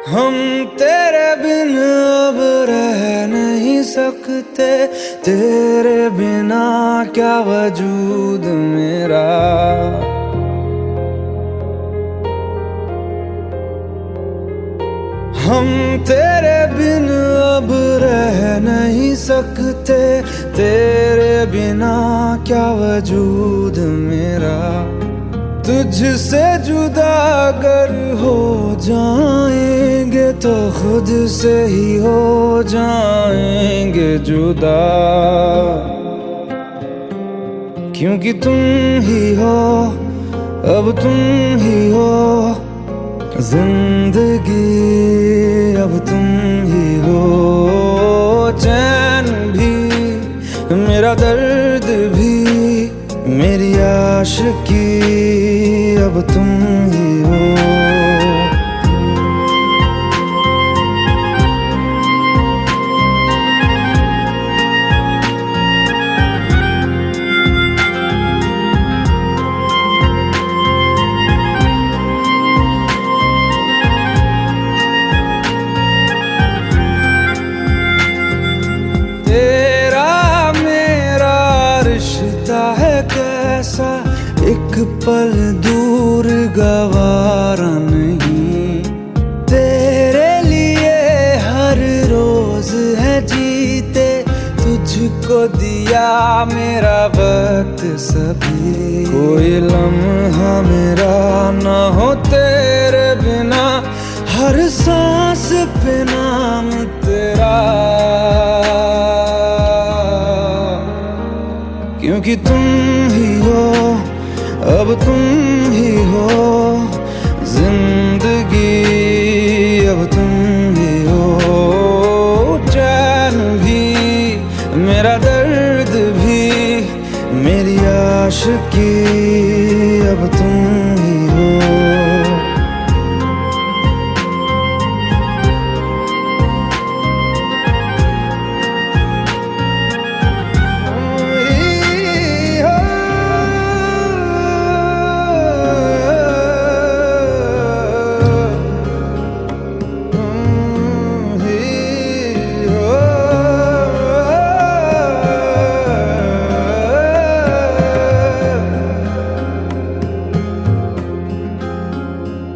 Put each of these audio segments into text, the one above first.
हम तेरे बिन अब रह नहीं सकते, तेरे बिना क्या वजूद मेरा। हम तेरे बिन अब रह नहीं सकते, तेरे बिना क्या वजूद मेरा। तुझसे जुदा अगर हो जाएंगे तो खुद से ही हो जाएंगे जुदा, क्योंकि तुम ही हो, अब तुम ही हो जिंदगी, अब तुम ही हो। चैन भी, मेरा दर्द भी, मेरी आशिकी, अब तुम ही हो। तेरा मेरा रिश्ता है कैसा, एक पल दूर गवारा नहीं। तेरे लिए हर रोज है जीते, तुझको दिया मेरा वक्त सभी। कोई लम्हा मेरा ना हो तेरे बिना, हर सांस पे नाम तेरा, क्योंकि तुम ही हो, अब तुम ही हो जिंदगी, अब तुम ही हो। चैन भी, मेरा दर्द भी, मेरी आशिकी, अब तुम ही हो।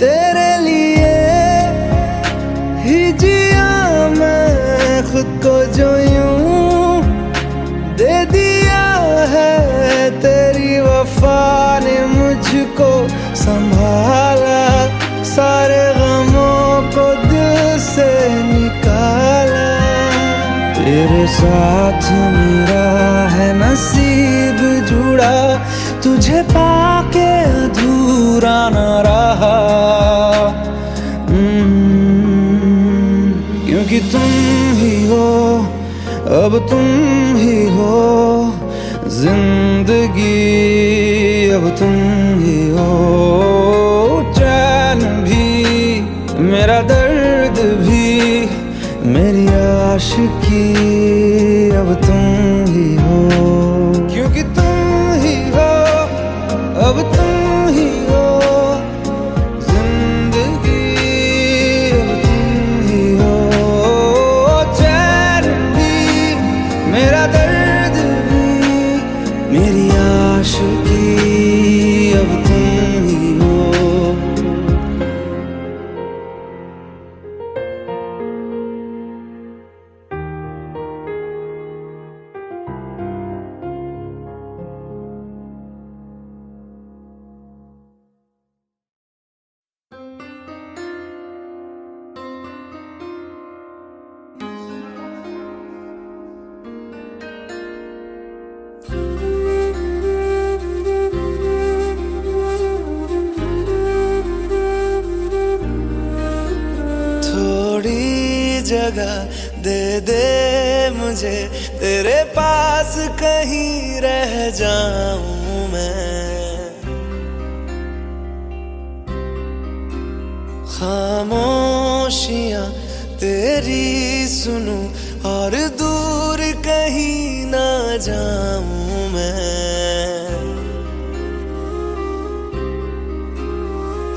तेरे लिए ही जिया मैं खुद को, जो यूं दे दिया है तेरी वफा ने मुझको संभाला। सारे गमों को दिल से निकाला, तेरे साथ मेरा है नसीब जुड़ा, तुझे पाके अधूरा न रहा। क्योंकि तुम ही हो, अब तुम ही हो जिंदगी, अब तुम ही हो। चैन भी, मेरा दर्द भी, मेरी आशिकी, अब तुम ही हो। क्योंकि तुम ही हो, अब तुम ही हो जिंदगी, अब तुम ही हो। चैन भी, मेरा दर्द भी, मेरी आशिकी, अब तुम ही हो। जगह दे दे मुझे, तेरे पास कहीं रह जाऊं मैं। खामोशियां तेरी सुनूं और दूर कहीं ना जाऊं मैं।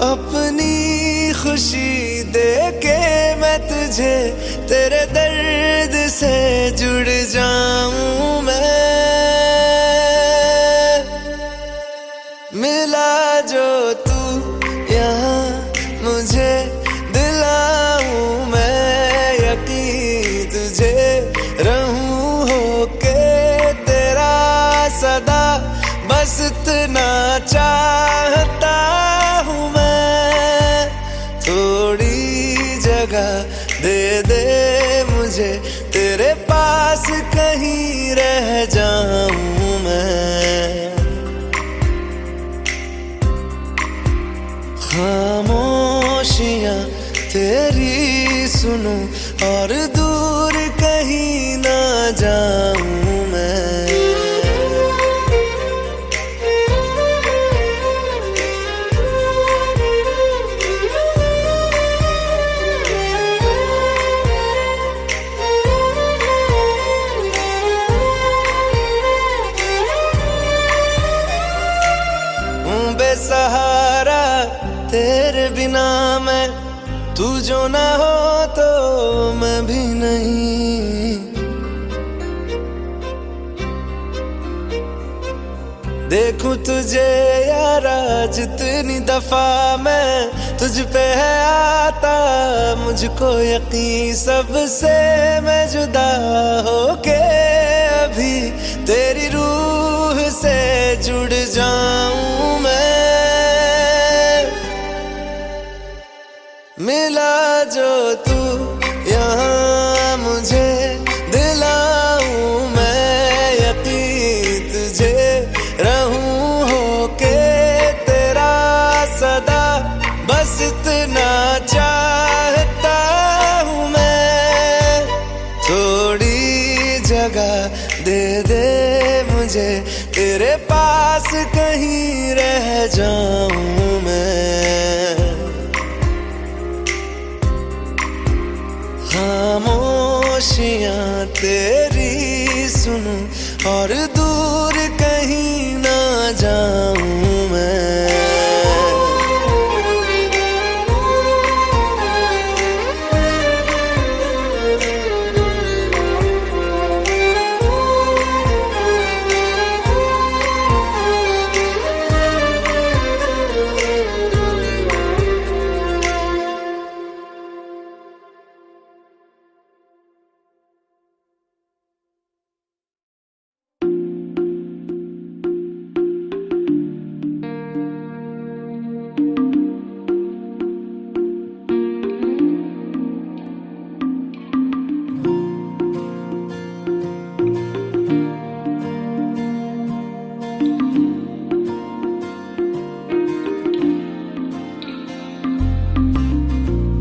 अपनी खुशी दे के मैं तुझे तेरे दर्द से जुड़ जाऊं मैं। मिला जो तू यहाँ मुझे दिलाऊं मैं यकीन तुझे रहूं होके तेरा सदा, बस इतना चाहता हूँ मैं। थोड़ी जगह दे दे मुझे तेरे पास, कहीं रह जाऊं मैं। खामोशियाँ तेरी सुनूं और दूर कहीं ना जाऊं मैं। बेसहारा तेरे बिना मैं, तू जो ना हो तो मैं भी नहीं। देखूं तुझे यारा जितनी दफा मैं तुझ पे है आता, मुझको यकीन सबसे मैं जुदा होके अभी तेरी रूह से जुड़ जाऊं मैं। मिला जो तू यहाँ मुझे दिलाऊं मैं यकीन तुझे रहूं होके तेरा सदा, बस इतना चाहता हूँ मैं। थोड़ी जगह दे दे मुझे तेरे पास, कहीं रह जाऊं मैं। खामोशियाँ तेरी सुनूं और दूर कहीं ना जाऊं मैं।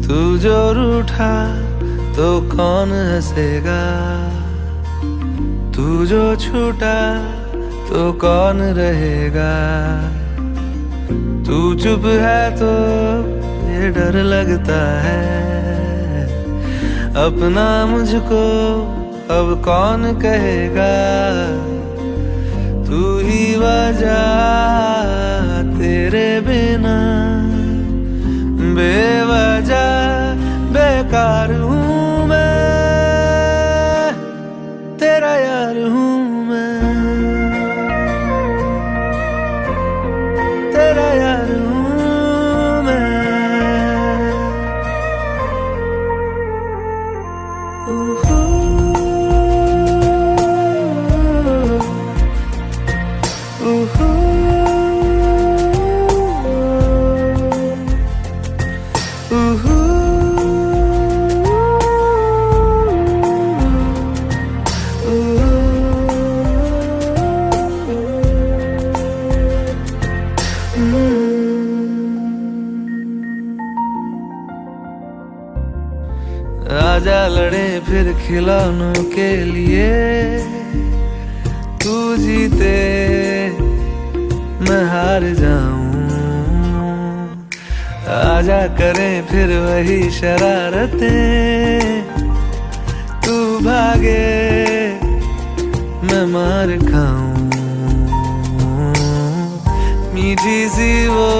तू जो रूठा तो कौन हंसेगा, तू जो छूटा तो कौन रहेगा। तू चुप है तो ये डर लगता है, अपना मुझको अब कौन कहेगा। तू ही वजह तेरे बिना बेवजह बेकार हूँ मैं, तेरा यार हूँ मैं, तेरा यार हूँ मैं। आजा लड़े फिर खिलौनों के लिए, तू जीते मैं हार जाऊं। आजा करें फिर वही शरारतें, तू भागे मैं मार खाऊं। मीठी सी वो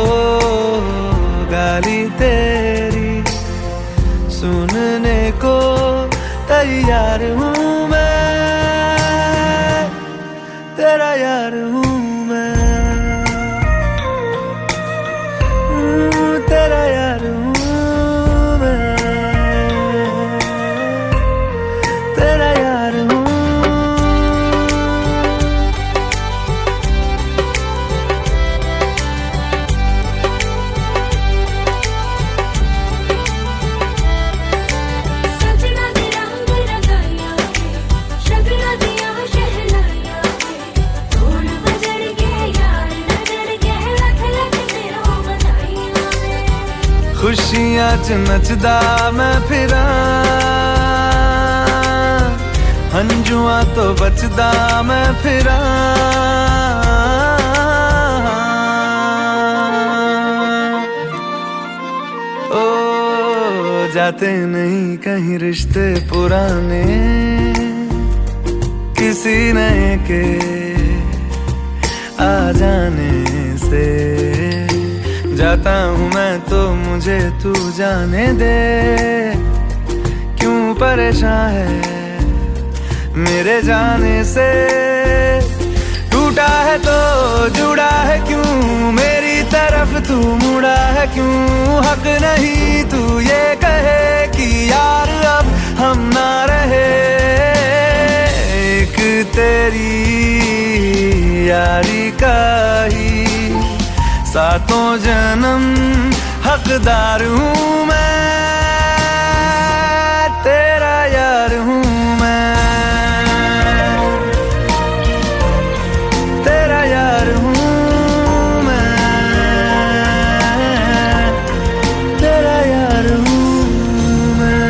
गाली तेरी सुनने को तैयार हूँ मैं, तेरा यार हूँ मैं, तेरा यार हूँ मैं, तेरा यार हूँ। खुशियां च नचदा मैं फिरा, हंजुआ तो बचदा मैं फिरा। ओ जाते नहीं कहीं रिश्ते पुराने, किसी नए के आ जाने से जाता हूँ मैं तो मुझे तू जाने दे। क्यों परेशान है मेरे जाने से, टूटा है तो जुड़ा है क्यों, मेरी तरफ तू मुड़ा है क्यों। हक नहीं तू ये कहे कि यार अब हम ना रहे, एक तेरी यारी का ही सातों जन्म हकदार हूँ मैं, तेरा यार हूँ मैं, तेरा यार हूँ मैं, तेरा यार हूँ मैं,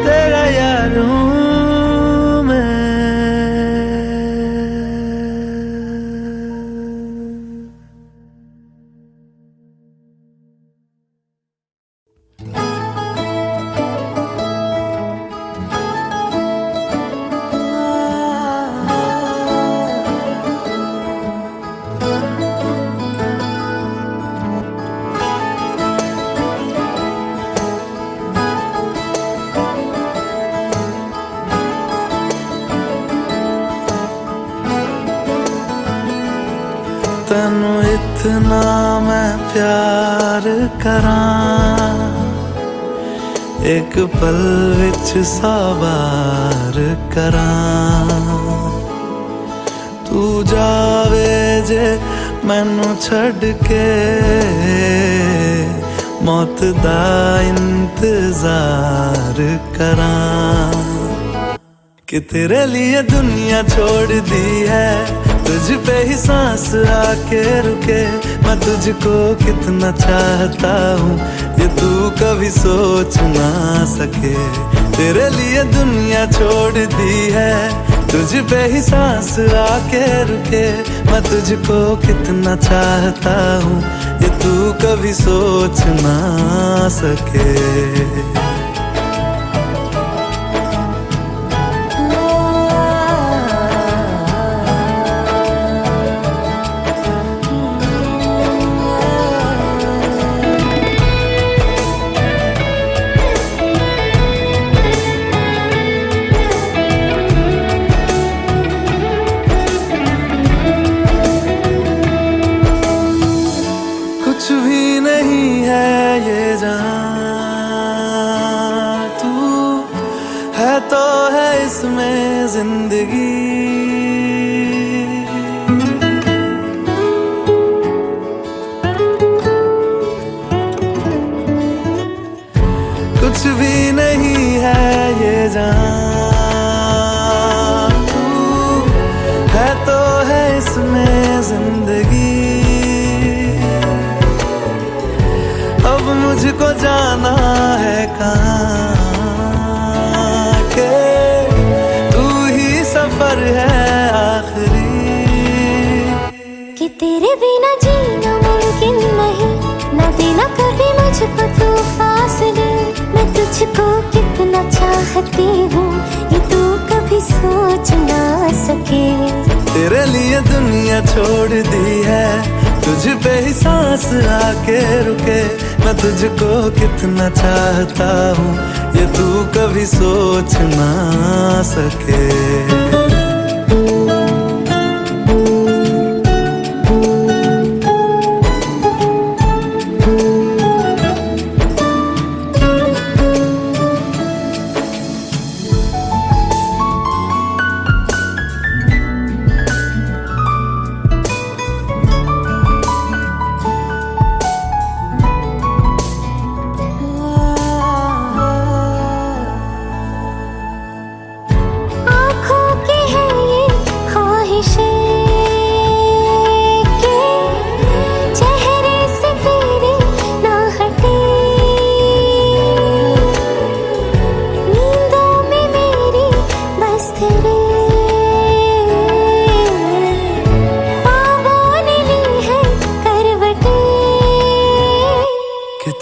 तेरा यार हूँ। तैनू इतना मैं प्यार करां, एक पल विच साबार करां। तू जावे जे मैनू छड़ के, मौत दा इंतजार करां। कि तेरे लिए दुनिया छोड़ दी है, तुझ पे ही सांस आके रुके। मैं तुझको कितना चाहता हूँ ये तू कभी सोच ना सके। तेरे लिए दुनिया छोड़ दी है, तुझ पे ही सांस आके रुके। मैं तुझको कितना चाहता हूँ ये तू कभी सोच ना सके। कुछ भी नहीं है ये जहां, तू है तो है इसमें जिंदगी। कुछ भी नहीं है ये जहां, तू है तो है इसमें जिंदगी। अब मुझको जाना है कहाँ के तू ही सफर है आखिरी। कि तेरे बिना जीना मुमकिन नहीं, ना देना कभी मुझको तू फासले। मैं तुझको कितना चाहती हूँ ये तू कभी सोच ना सके। तेरे लिए दुनिया छोड़ दी है, तुझ पे ही सांस आके रुके, मैं तुझको कितना चाहता हूँ ये तू कभी सोच ना सके।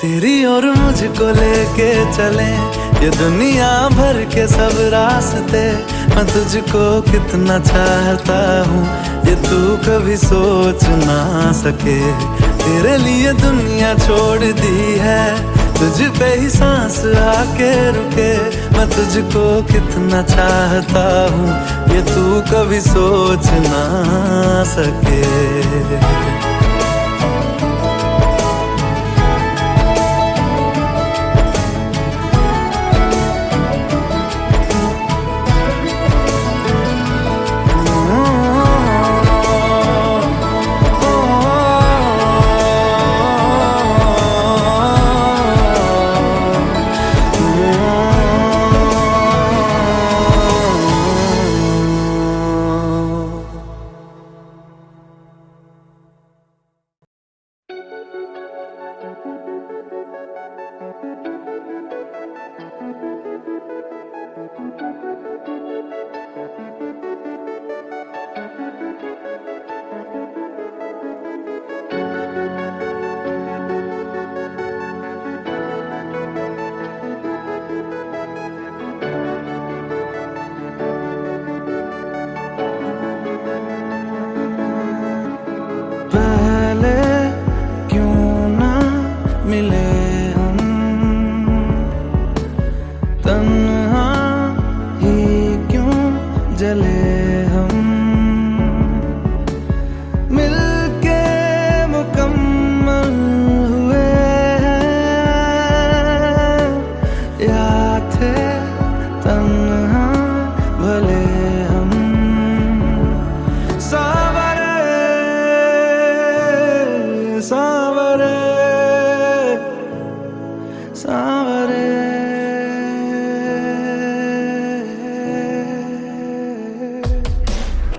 तेरी और मुझको लेके चले ये दुनिया भर के सब रास्ते, मैं तुझको कितना चाहता हूँ ये तू कभी सोच ना सके। तेरे लिए दुनिया छोड़ दी है, तुझ पे ही सांस आके रुके, मैं तुझको कितना चाहता हूँ ये तू कभी सोच ना सके।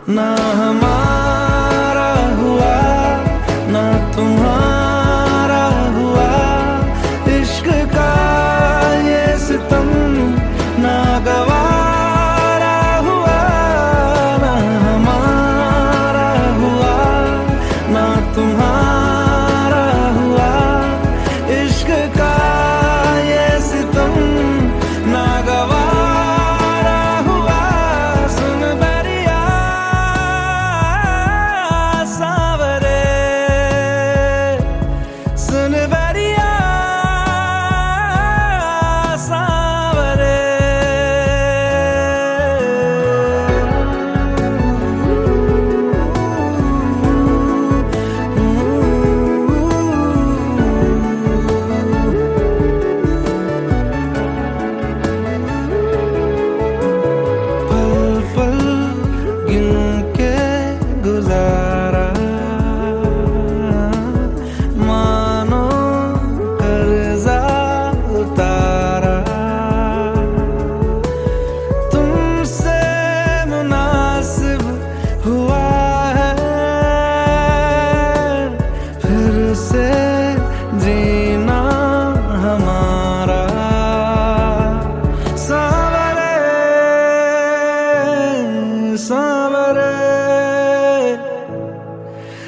ना हमारा हुआ ना तुम्हारा हुआ, इश्क का ये सितम ना गवारा हुआ। ना हमारा हुआ ना तुम्हारा हुआ, इश्क का ये सितम ना गवारा।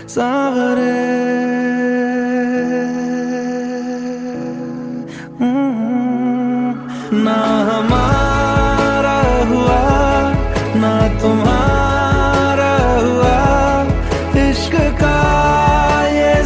सावरे ना हमारा हुआ ना तुम्हारा हुआ, इश्क का ये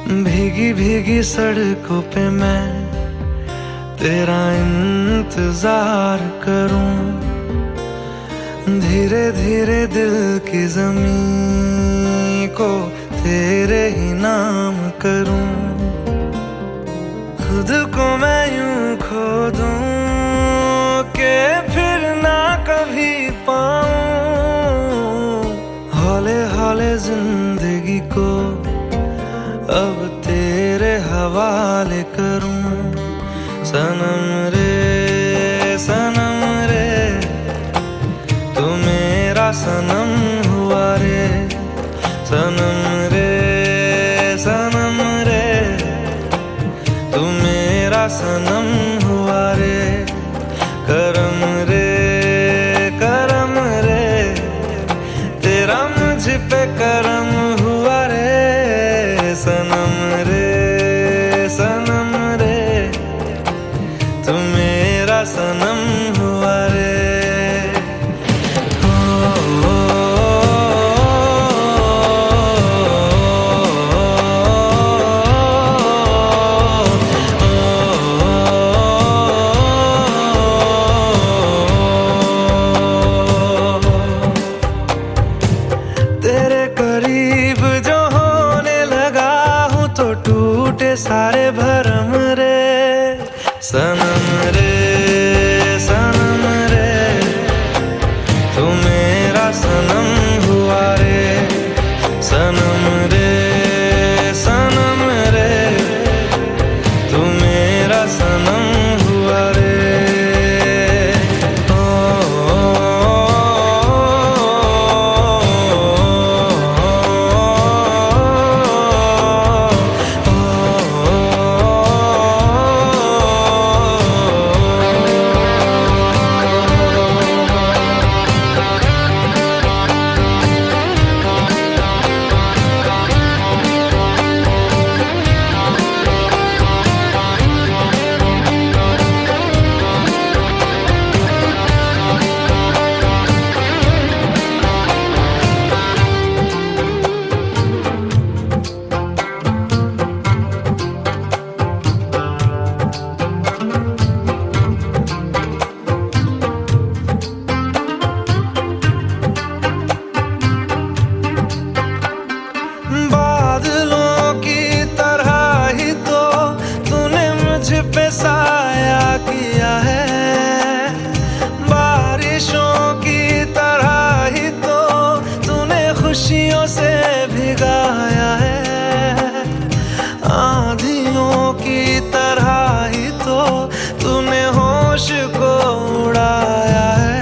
भीगी भीगी सड़कों पे मैं तेरा इंतजार करूं, धीरे धीरे दिल की ज़मीं को तेरे ही नाम करूं। खुद को मैं यूं खो दूं कि फिर ना कभी पाऊं, हौले हौले जिंदगी को अब तेरे हवाले करूं। सनम रे तू मेरा सनम हुआ रे, सनम रे तू मेरा सनम हुआ रे। करम रे तेरा मुझ पे करम हुआ रे। सनम रे तू मेरा सनम हुआ रे। तेरे करीब जो होने लगा हूँ तो टूटे सारे भरम रे। सनम रे तू मेरा सनम हुआ रे। सनम रे तू मेरा सनम हुआ रे। पे साया किया है, बारिशों की तरह ही तो तूने खुशियों से भिगाया है। आंधियों की तरह ही तो तूने होश को उड़ाया है।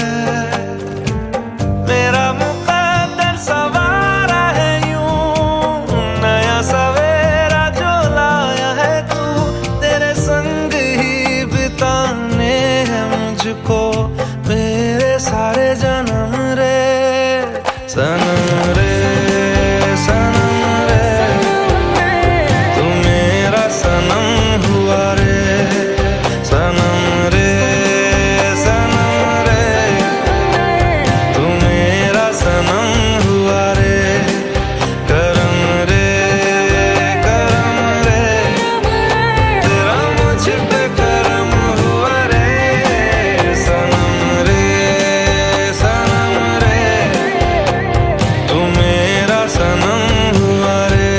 मेरा मुकद्दर सवारा है यूं, नया सवेरा जो लाया है तू। तेरे संग ही बिताने हैं मुझको मेरे सारे जन्म रे। सनम रे तू मेरा सनम हुआ रे। सनम रे तू मेरा सनम हुआ रे। करम रे तेरा मुझ पे करम हुआ रे। सनम रे तू मेरा सनम हुआ रे।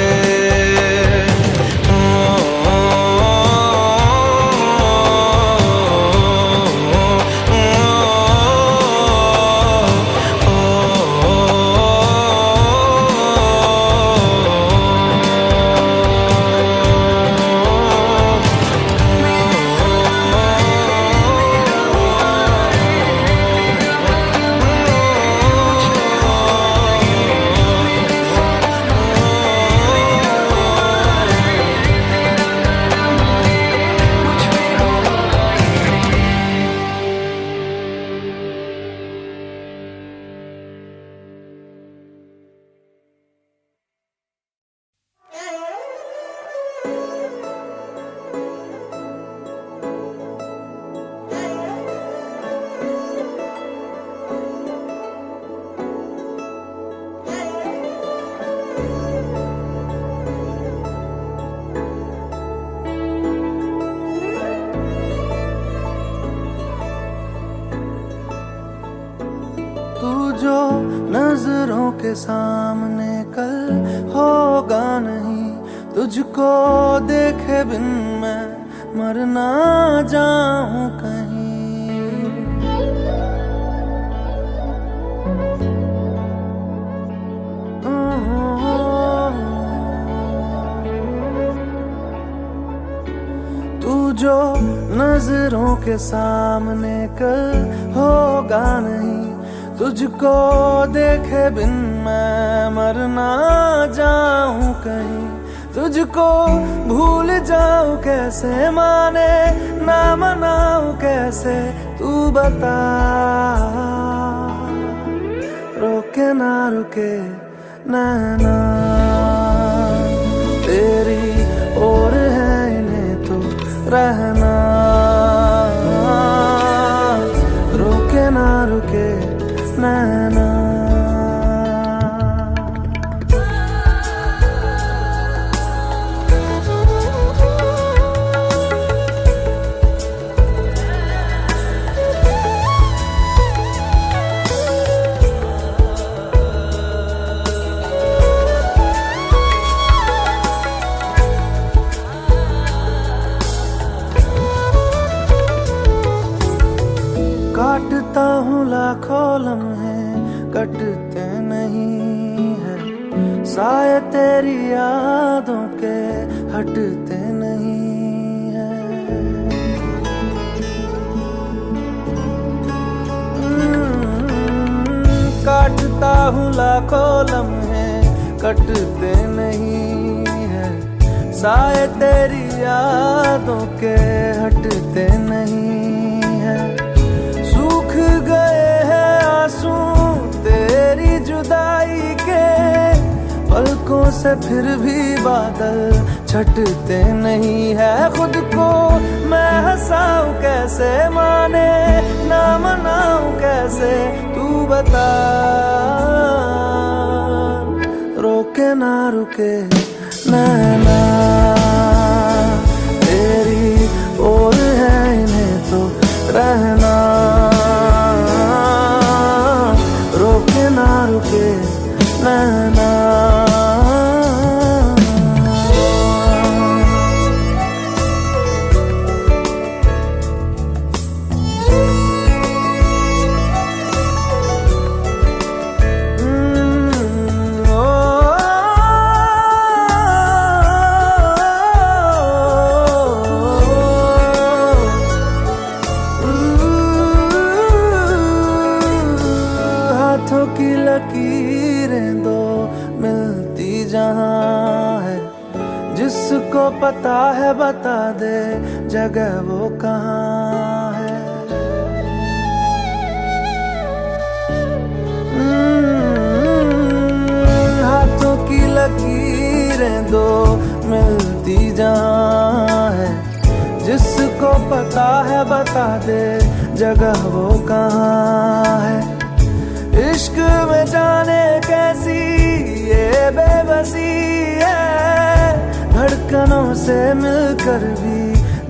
के सामने कल होगा नहीं, तुझको देखे बिन मैं मर ना जाऊं कहीं। तू जो नजरों के सामने कल होगा नहीं, तुझको देखे बिन मैं मर ना जाऊं कहीं। तुझको भूल जाऊं कैसे, माने ना मनाऊं कैसे, तू बता। रोके ना रुके नैना तेरी ओर है, इन्हें तो रहना। रोके ना रुके नैना। काटता हूँ लाखों लम्हे, कटते नहीं है साए तेरी यादों के, हटते नहीं है। काटता हूँ लाखों लम्हे, कटते नहीं है साए तेरी यादों के, हटते नहीं है। सूख गए हैं आंसू तेरी जुदाई के, पलकों से फिर भी बादल छटते नहीं है। खुद को मैं हंसाऊं कैसे, माने ना मनाऊं कैसे, तू बता। रोके ना रुके नैना तेरी ओर है, इन्हें तो रहना। रोके ना रुके नैना। हाथों की लकीरें दो मिलती जहां है, जिसको पता है बता दे जगह वो कहाँ है। हाथों की लकीरें दो मिलती जहां है, जिसको पता है बता दे जगह वो कहाँ है। इश्क में जाने कैसी ये बेबसी है, धड़कनों से मिलकर भी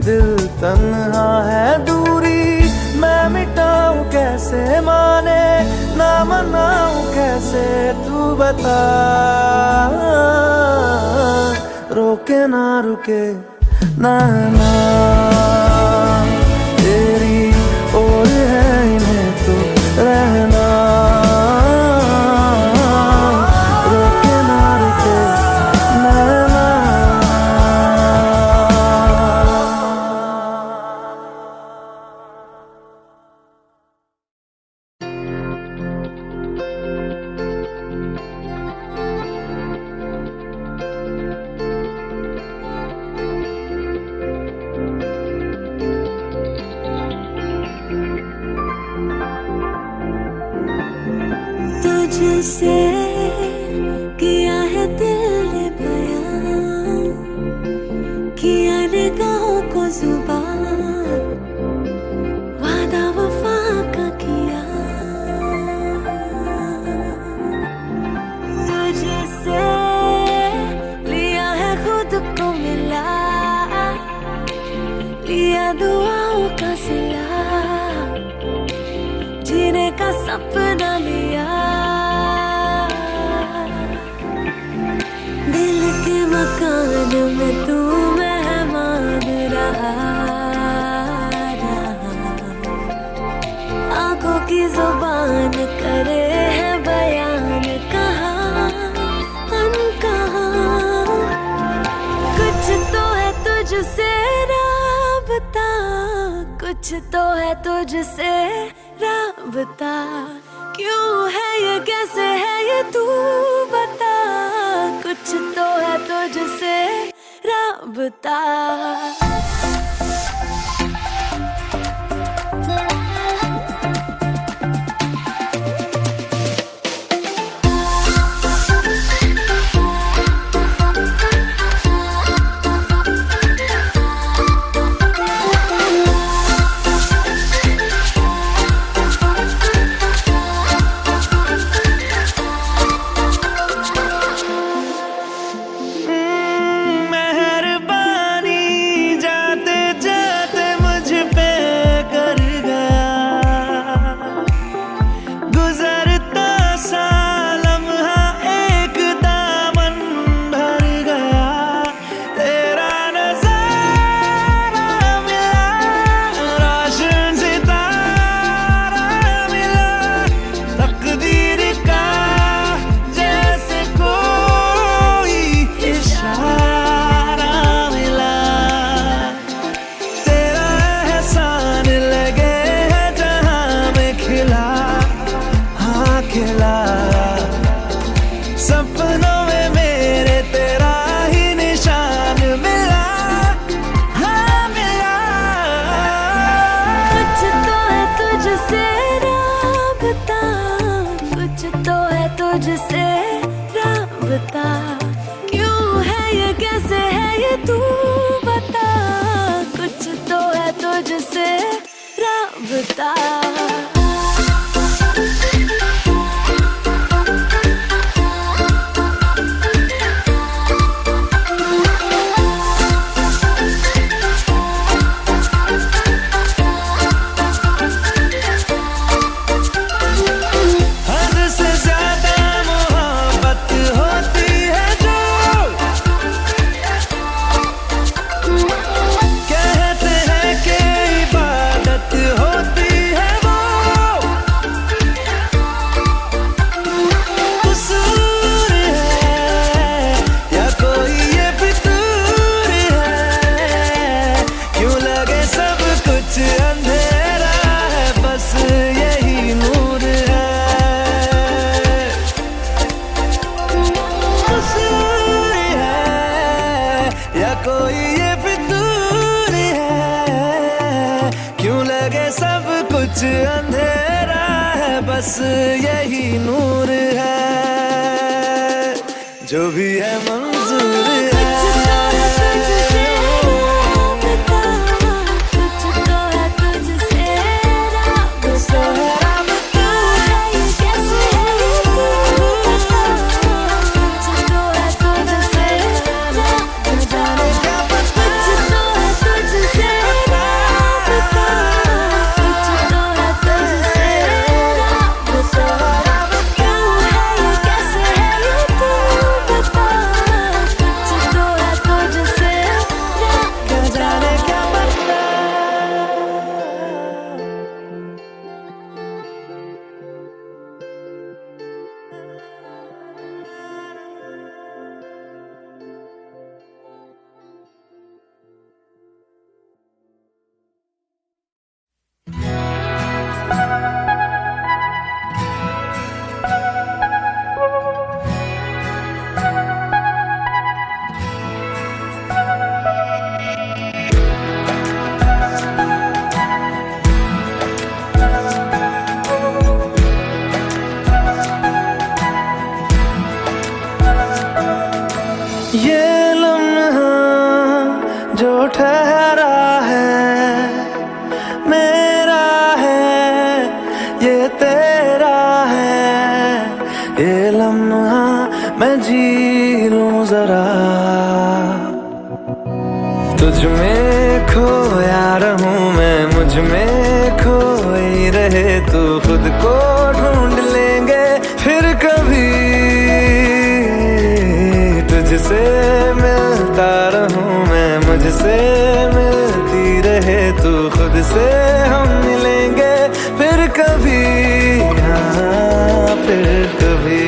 दिल तन्हा है। दूरी मैं मिटाऊं कैसे, माने ना मनाऊं कैसे, तू बता। रोके ना रुके नैना तेरी ओर है, इन्हें तो रहना। तुझसे किया है दिल ने बयां, किया निगाहों को जुबान, वादा वफा का किया। तुझसे लिया है खुद को मिला, लिया दुआओं का सिला, जीने का सपना लिया। में तू मेहमान रहा, आंखों की जुबान करे है बयान कहाँ अनकहा। कुछ तो है तुझसे राबता, कुछ तो है तुझसे राबता। क्यों है ये, कैसे है ये, तू बता। कुछ तो है तुझसे राबता। सपनों में मेरे तेरा ही निशान मिला, हाँ मिला। कुछ तो है तुझसे राबता, कुछ तो है तुझसे राबता। क्यों है ये, कैसे है ये, तू बता। कुछ तो है तुझसे राबता। कोई ये फितूर है, क्यों लगे सब कुछ अंधेरा है, बस यही नूर है, जो भी है मंजूर है। ये लम्हा जो ठहरा है मेरा है, ये तेरा है, ये लम्हा मैं जी लूं जरा। तुझ में खोया रहूं मैं, मुझ में खोई रहे तू, खुद को ढूंढ लेंगे फिर कभी तुझसे मिलते मिलता रहूं मैं, मुझसे मिलती रहे तू खुद से। हम मिलेंगे फिर कभी, हाँ फिर कभी।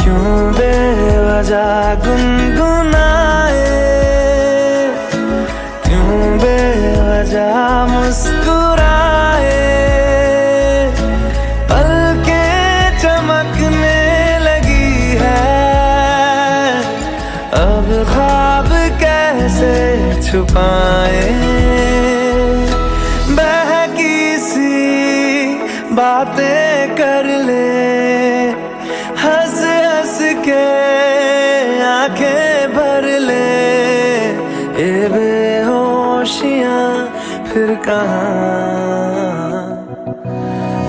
क्यों बेवजह गुनगुनाए, क्यों बेवजह मुस्कुराए। पलकें चमकने लगी है, अब ख्वाब कैसे छुपाए। बहकी सी बातें कर ले, हंस हंस के आंखें भर ले। ये बेहोशियां फिर कहाँ,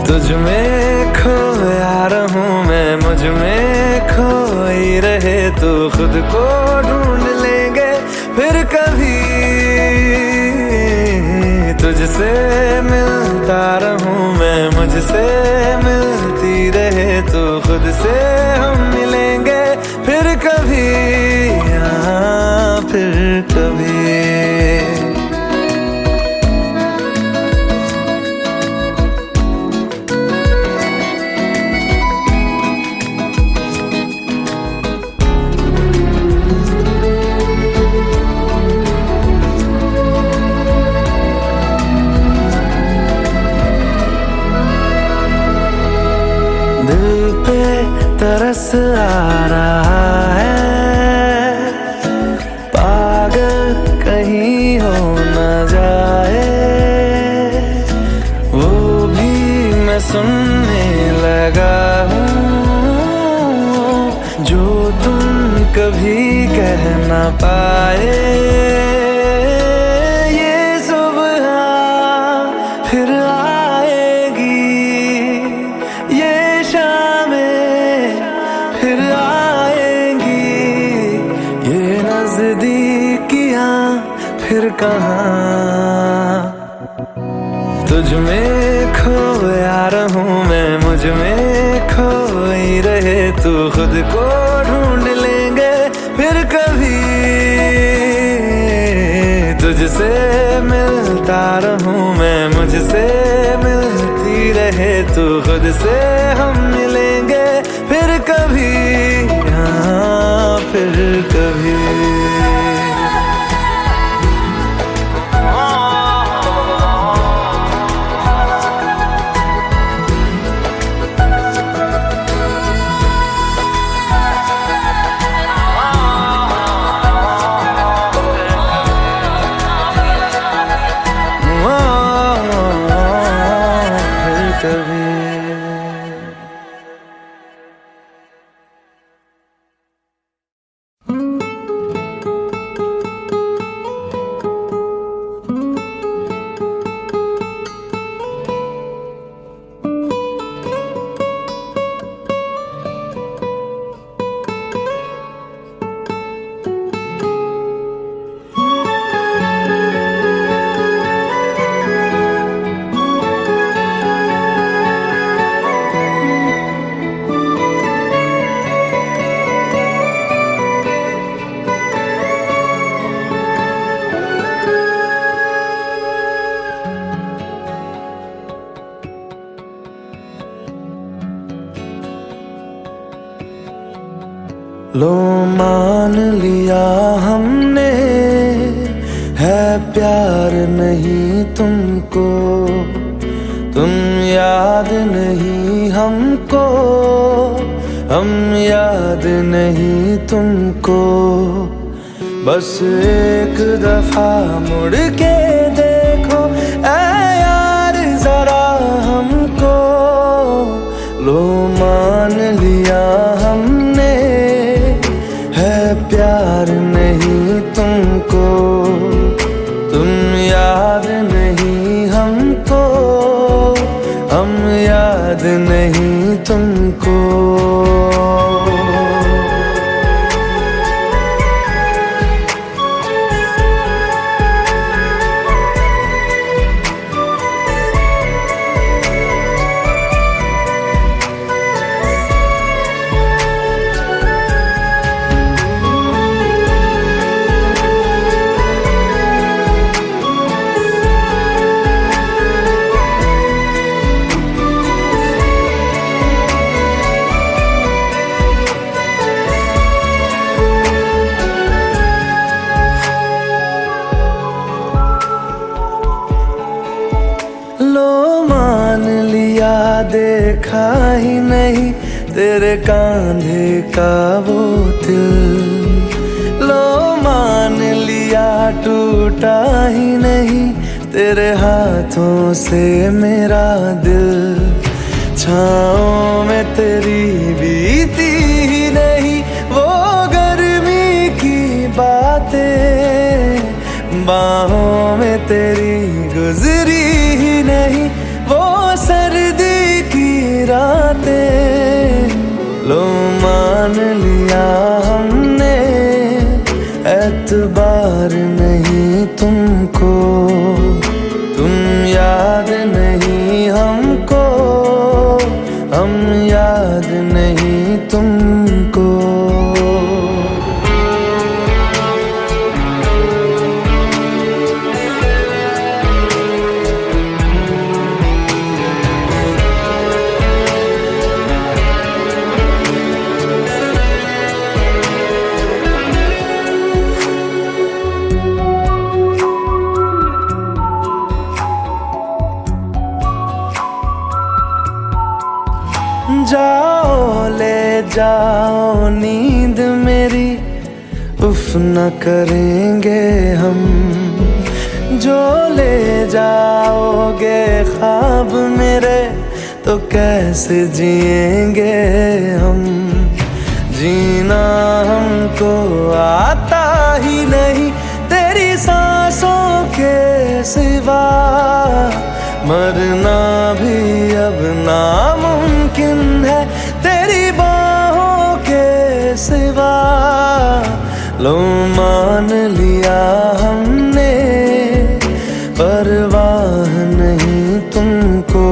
तुझ में खोया रहूं मैं, मुझ में खोई रहे तू। खुद को ढूंढ लेंगे फिर कभी, तुझसे मिलता रहूं मैं, मुझसे मिलती रहे तू खुद से। हम मिलेंगे फिर कभी, हाँ फिर कभी। दिल पे तरस आ रहा है, पागल कहीं हो न जाए। वो भी मैं सुनने लगा हूँ, जो तुम कभी कह न पाए। ये सुबह फिर आएगी, ये फिर आएंगी। ये नजदीकियां फिर कहाँ, तुझ में खोया रहूं मैं, मुझ में खोई रहे तू। खुद को ढूंढ लेंगे फिर कभी, तुझसे मिलता रहूं मैं, मुझसे मिलती रहे तू खुद से। हम मिलेंगे फिर कभी, हाँ फिर कभी। लो मान लिया हमने, है प्यार नहीं तुमको। तुम याद नहीं हमको, हम याद नहीं तुमको। बस एक दफा मुड़ के देखो ऐ यार तुमको। लो मान लिया देखा ही नहीं तेरे कांधे का वो दिल। लो मान लिया टूटा ही नहीं तेरे हाथों से मेरा दिल। छाँव में तेरी बीती ही नहीं वो गर्मी की बातें, बाहों में तेरी गुजरी ही नहीं वो सर्दी की रातें। लो मान लिया हमने एतबार नहीं तुमको, तुम याद नहीं हमको, हम याद नहीं तुमको। जाओ ले जाओ नींद मेरी, उफ न करेंगे हम। जो ले जाओगे ख्वाब मेरे तो कैसे जिएंगे हम। जीना हमको आता ही नहीं तेरी सांसों के सिवा, मरना भी अब नामुमकिन है तेरी बाहों के सिवा। लो मान लिया हमने परवाह नहीं तुमको,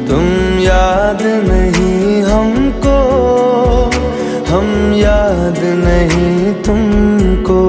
तुम याद नहीं हमको, हम याद नहीं तुमको।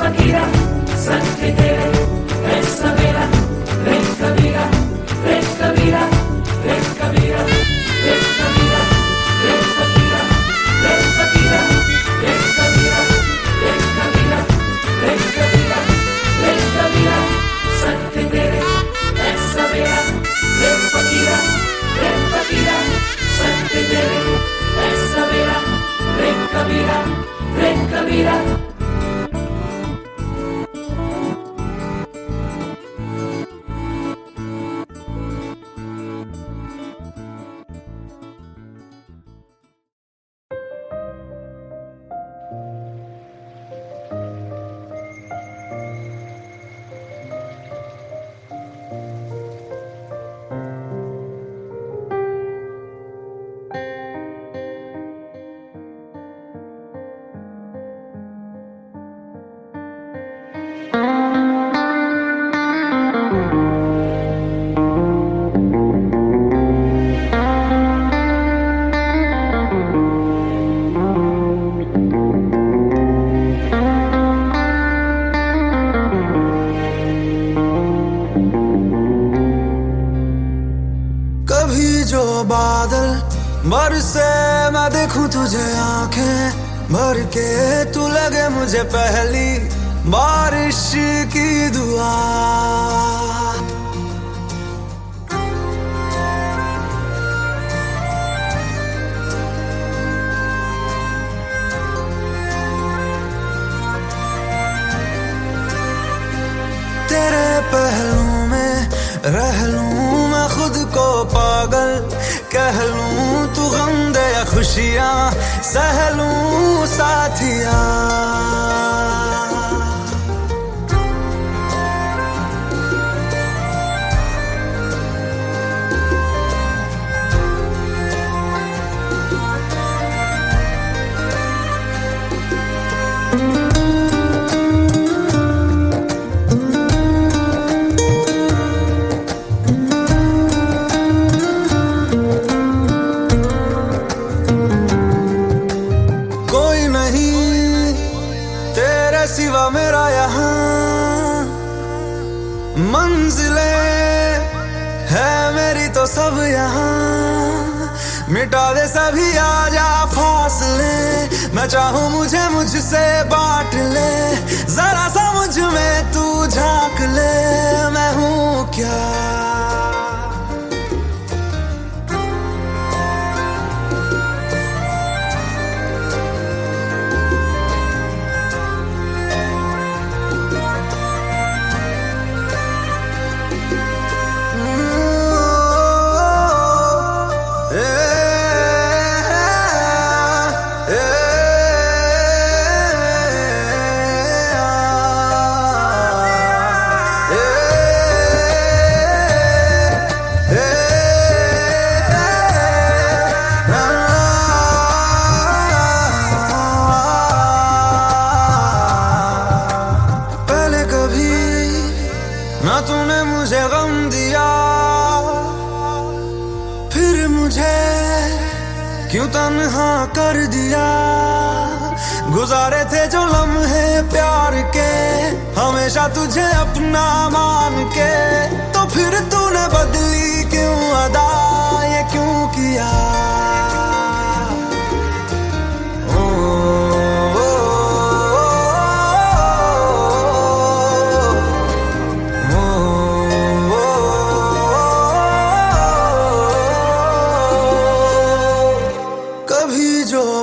फकीरा संग तेरे है सवेरा रे कबीरा रे कबीरा रे कबीरा रे कबीरा रे फकीरा रे फकीरा रे कबीरा रे कबीरा रे कबीरा रे कबीरा संग तेरे है सवेरा रे फकीरा संग तेरे है सवेरा रे कबीरा रे कबीरा। बादल बरसे मैं देखूं तुझे आंखें भर के, तू लगे मुझे पहली बारिश की दुआ। तेरे पहलू में रह लूं मैं खुद को पागल, कह लूं तू गम दे या खुशियां सह लूं साथिया। सिवा मेरा यहाँ मंजिलें है मेरी तो सब यहाँ, मिटा दे सभी आजा फासले, मैं चाहूँ मुझे मुझसे बांट ले, जरा सा मुझ में तू झांक ले, मैं हूँ क्या। ना तूने मुझे गम दिया, फिर मुझे क्यों तन्हा कर दिया। गुजारे थे जो लम्हे प्यार के, हमेशा तुझे अपना मान के, तो फिर तूने बदली क्यों अदा, ये क्यों किया।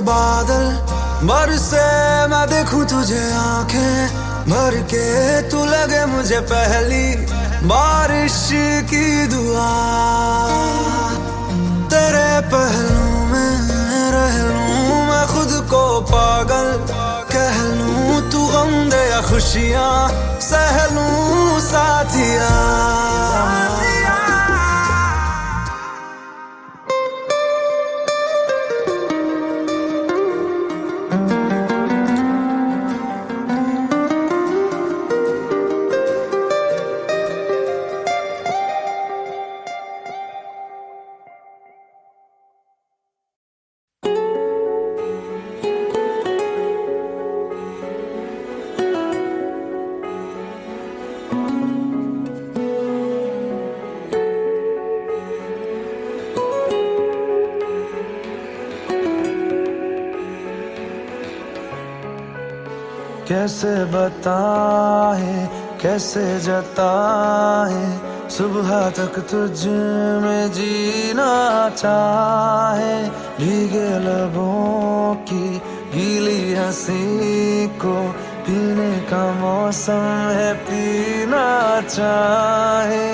बादल बरसे मैं देखूं तुझे आंखें भर के, तू लगे मुझे पहली बारिश की दुआ। तेरे पहलू में रह लूं मैं खुद को पागल, कह लूं तू गम दे या खुशियां सह लूं साथिया। कैसे बताए कैसे जताए, सुबह तक तुझ में जीना चाहे। भीगे लबों की गीली हंसी को पीने का मौसम है, पीना चाहे।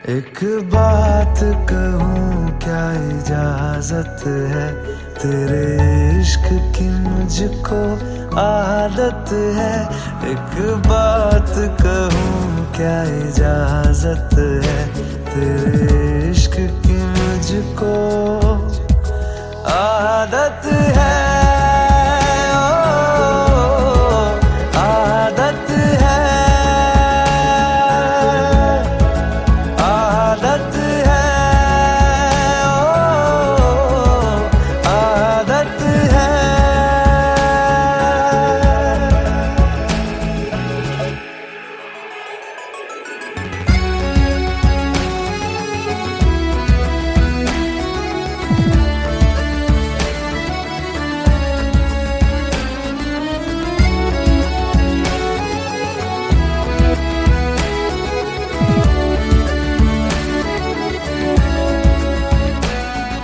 एक बात कहूँ क्या इजाजत है, तेरे इश्क की मुझको आदत है। एक बात कहूँ क्या इजाजत है, तेरे इश्क की मुझको आदत है।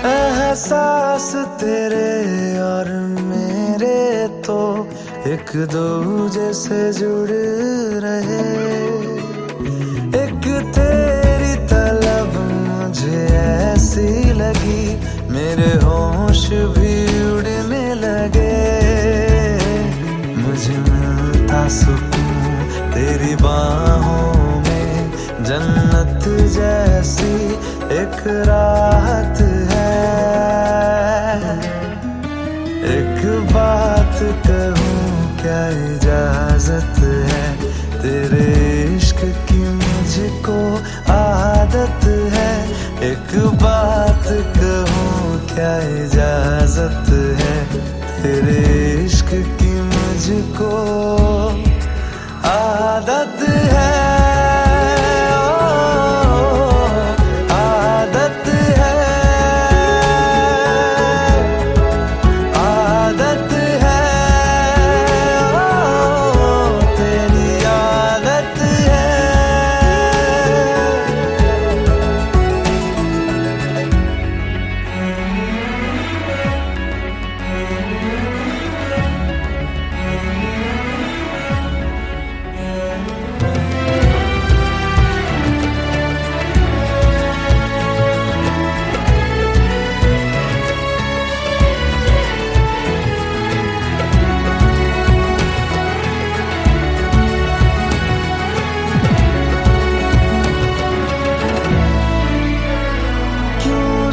एहसास तेरे और मेरे तो एक दूजे से जुड़ रहे। एक तेरी तलब मुझे ऐसी लगी, मेरे होश भी उड़ने लगे। मुझे मिलता सुकून तेरी बाहों में, जन्नत जैसी एक राहत है। एक बात कहूँ क्या इजाजत है, तेरे इश्क की मुझको आदत है। एक बात कहूँ क्या इजाजत है, तेरे इश्क की मुझको आदत है।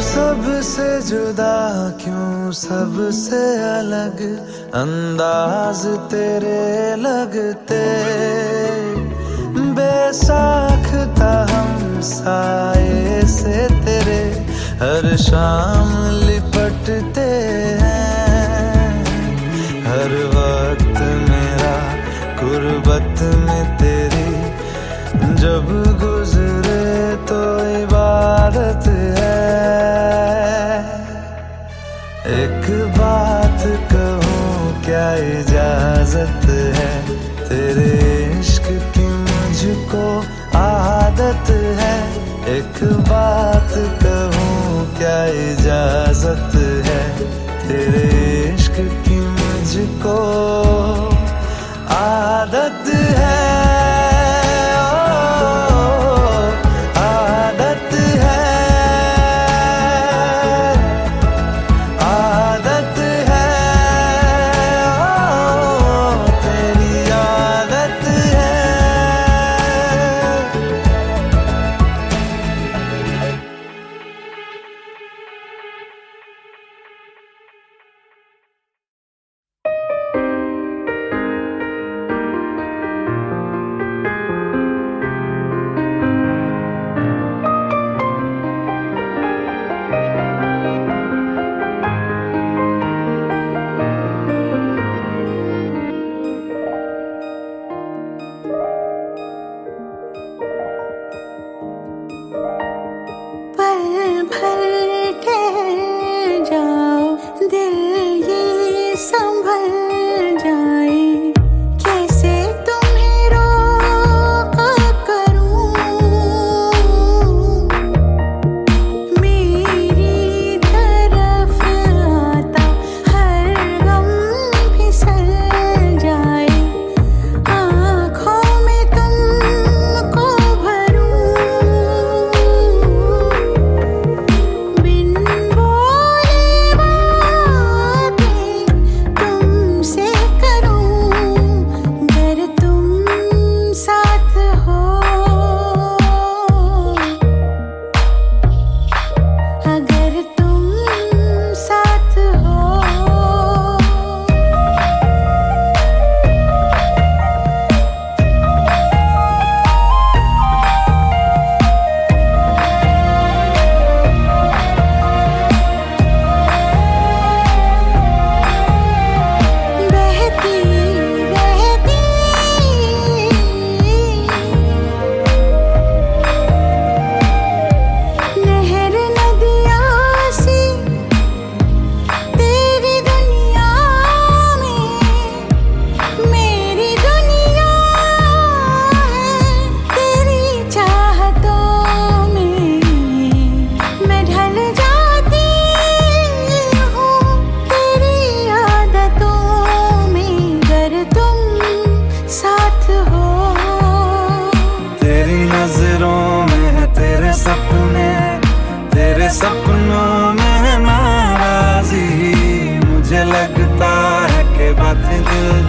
सबसे जुदा क्यों सबसे अलग अंदाज तेरे लगते। बेसाख्ता हम साए से तेरे हर शाम लिपटते हैं। हर वक्त मेरा गुर्बत में तेरी जब गुजरे तो इबादत है। एक बात कहूँ क्या इजाजत है, तेरे इश्क की मुझको आदत है। एक बात कहूँ क्या इजाजत है, तेरे इश्क की मुझको आदत है।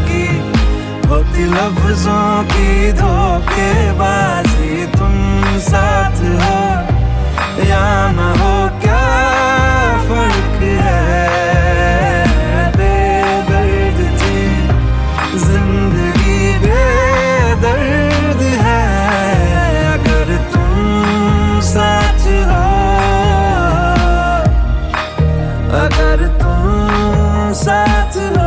की होती लफ्जों की धोखेबाजी, तुम साथ हो या न हो क्या फर्क है। बेदर्द थी जिंदगी, बेदर्द है अगर तुम साथ हो, अगर तुम साथ हो।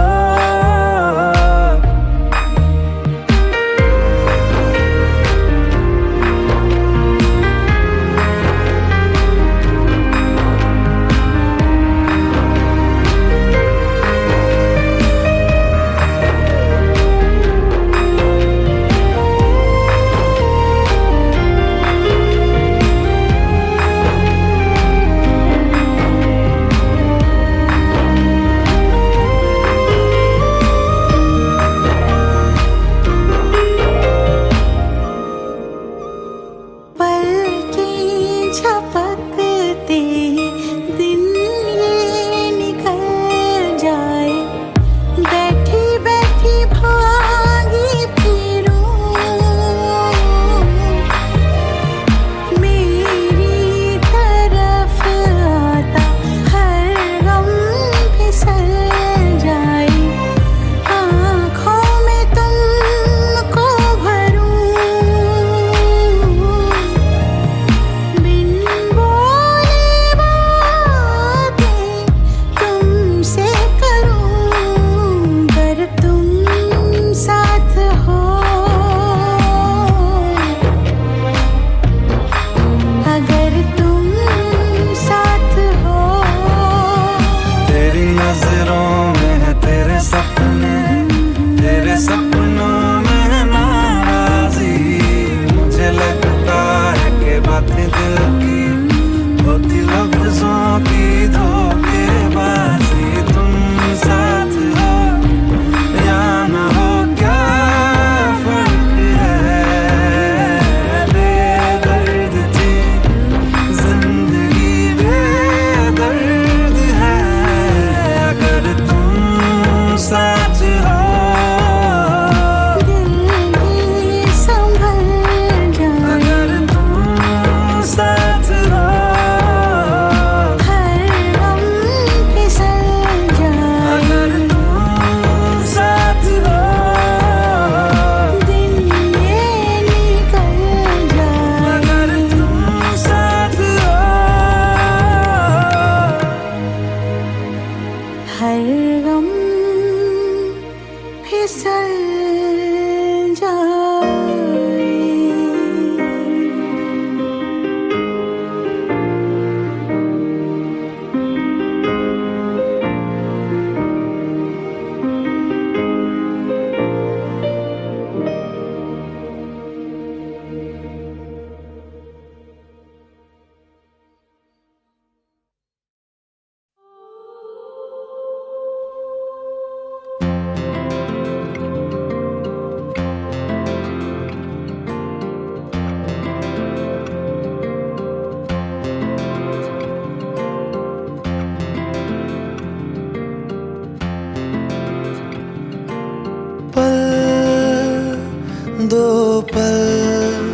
दो पल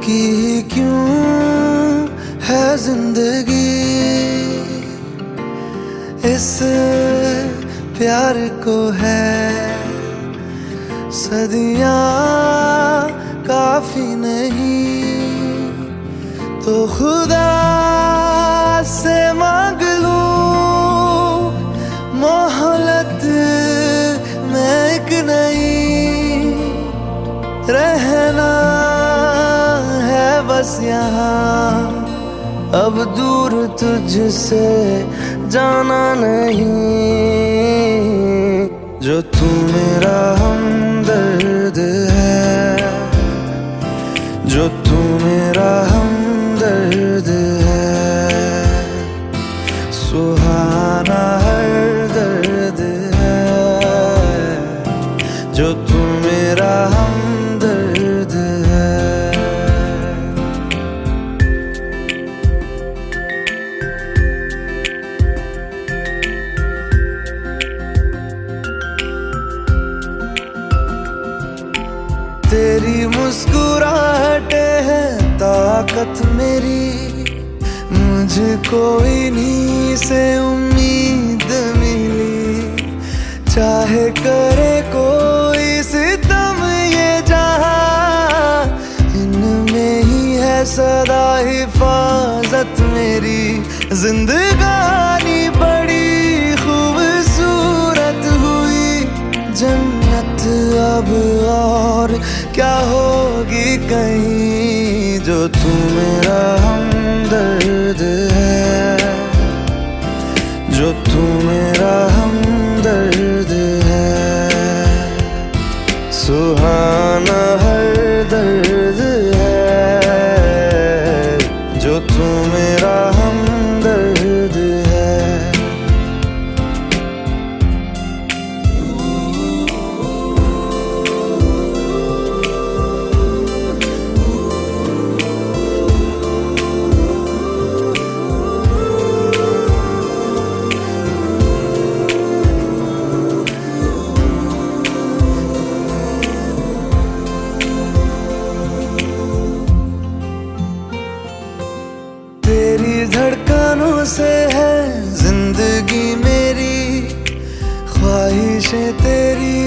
की क्यों है जिंदगी, इस प्यार को है सदियां काफी नहीं, तो खुदा से मांग लूं मोहलत में एक नई, रहना है बस यहाँ अब दूर तुझसे जाना नहीं, जो तू मेरा हमदर्द है, जो तू मेरा हमदर्द है, सुहाना हर दर्द है, जो तू मेरा हमदर्द है। तेरी मुस्कुराहटे है ताकत मेरी, मुझको इन्हीं से उम्मीद मिली। चाहे करे कोई सितम ये जहां, इनमें ही है सदा हिफाजत मेरी। जिंदगानी बड़ी खूबसूरत हुई, जन्नत अब और क्या होगी कहीं। जो तू मेरा हमदर्द है, जो तू मेरा हमदर्द है, सुहाना हर दर्द है। जो तू मेरा हमदर्द है। तेरी धड़कनों से है जिंदगी मेरी, ख्वाहिशें तेरी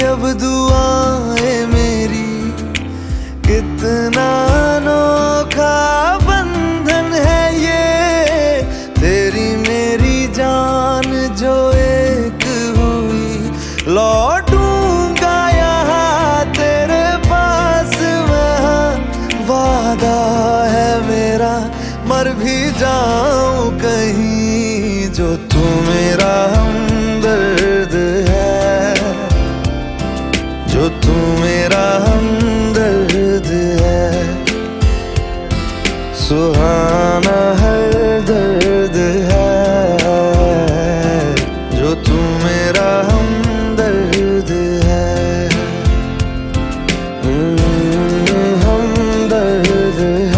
अब दुआएं मेरी। कितना अनोखा बंधन है ये, तेरी मेरी जान जो एक हुई। लौटूंगा यहाँ तेरे पास मैं, वादा है मेरा मर भी जाऊं कहीं। जो तू मेरा हमदर्द है, जो तू मेरा हमदर्द है, सुहाना हर दर्द है। जो तू मेरा हमदर्द है, हमदर्द है।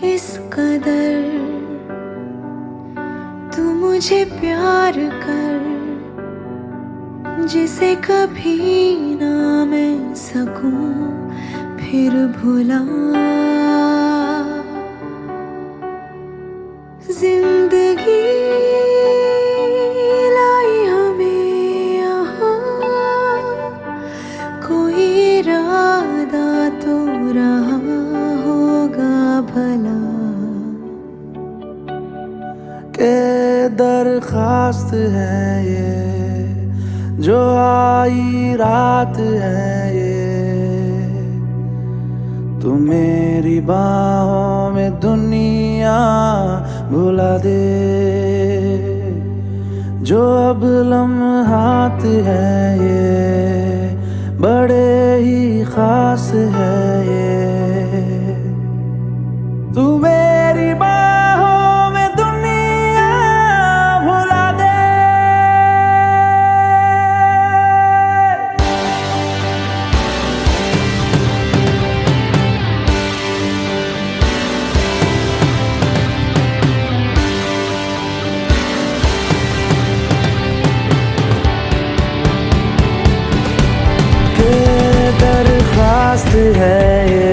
इस कदर तू मुझे प्यार कर, जिसे कभी ना मैं सकूं फिर भुला। जिंदगी लाई हमें यहाँ, कोई इरादा तो रहा होगा भला। के दरखास्त है ये, जो आई रात है ये। तू मेरी बाहों में दुनिया भुला दे, जो अब लम्हात है ये बड़े ही खास है ये। तू मेरी बाहों में दुनिया भुला दे। दरखास्त है ये,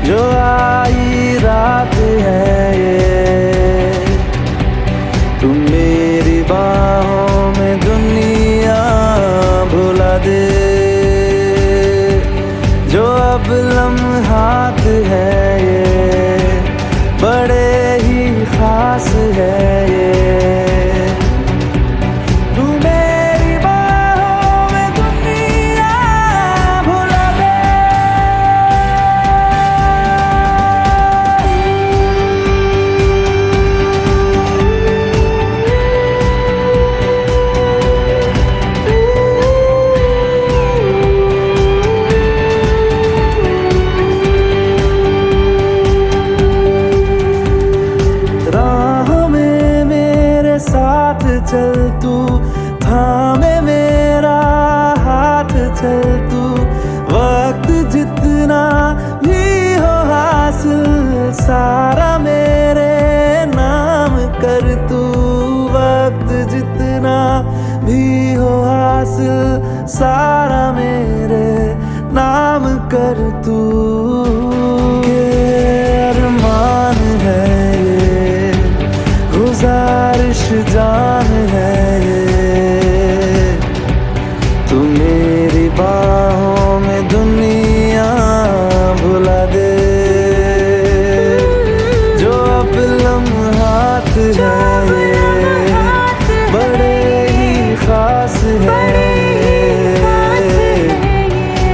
जो आई रात है ये। तुम मेरी बाहों में दुनिया भुला दे, जो अब लम्हात है ये बड़े ही खास है ये। साथ चल तू, थामे मेरा हाथ चल तू। वक्त जितना भी हो हासिल सारा मेरे नाम कर तू। वक्त जितना भी हो हासिल सारा मेरे नाम कर तू। के अरमान है ये, गुजारिश जान है ये, तू मेरी बाहों में दुनिया भुला दे। जो अब लम्हात है ये बड़े ही खास है।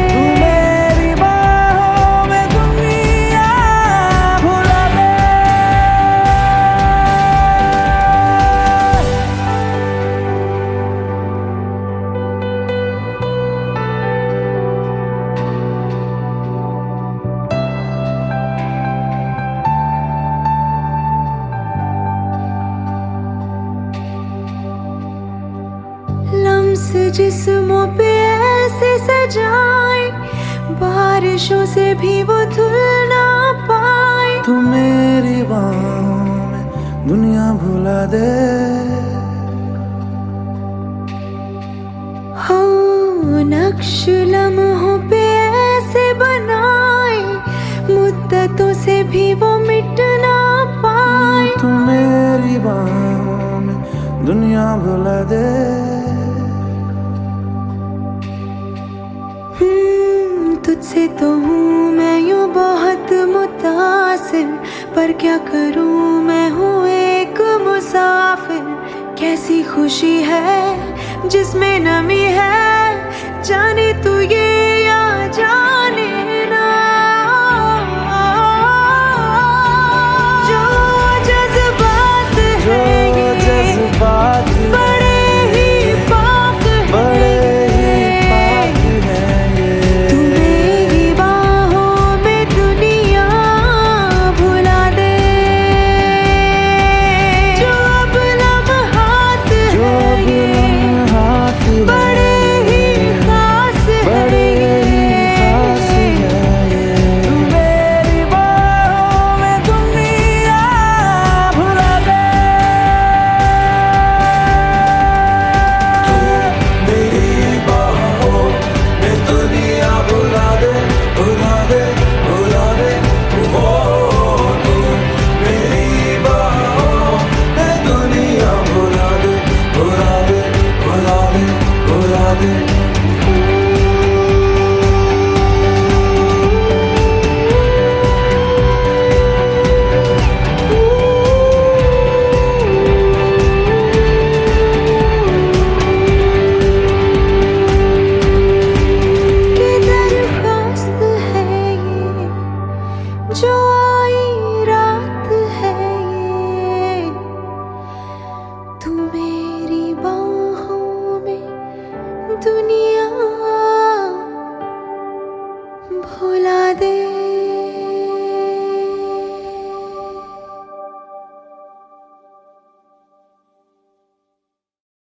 तू मेरी बाहों में दुनिया भुला दे। लम्स जिस्मों पे ऐसे सजाए, बारिशों से भी वो धुल ना पाए। तू मेरी बाहों में दुनिया भुला दे। हो नक्श लम्हों पे ऐसे बनाए, मुद्दतों से भी वो मिट ना पाए। तू मेरी बाहों में दुनिया भुला दे। तुझसे तो हूँ मैं यूँ बहुत मुतासिर, पर क्या करूँ मैं हूँ एक मुसाफिर। कैसी खुशी है जिसमें नमी है, जाने तू ये या जा।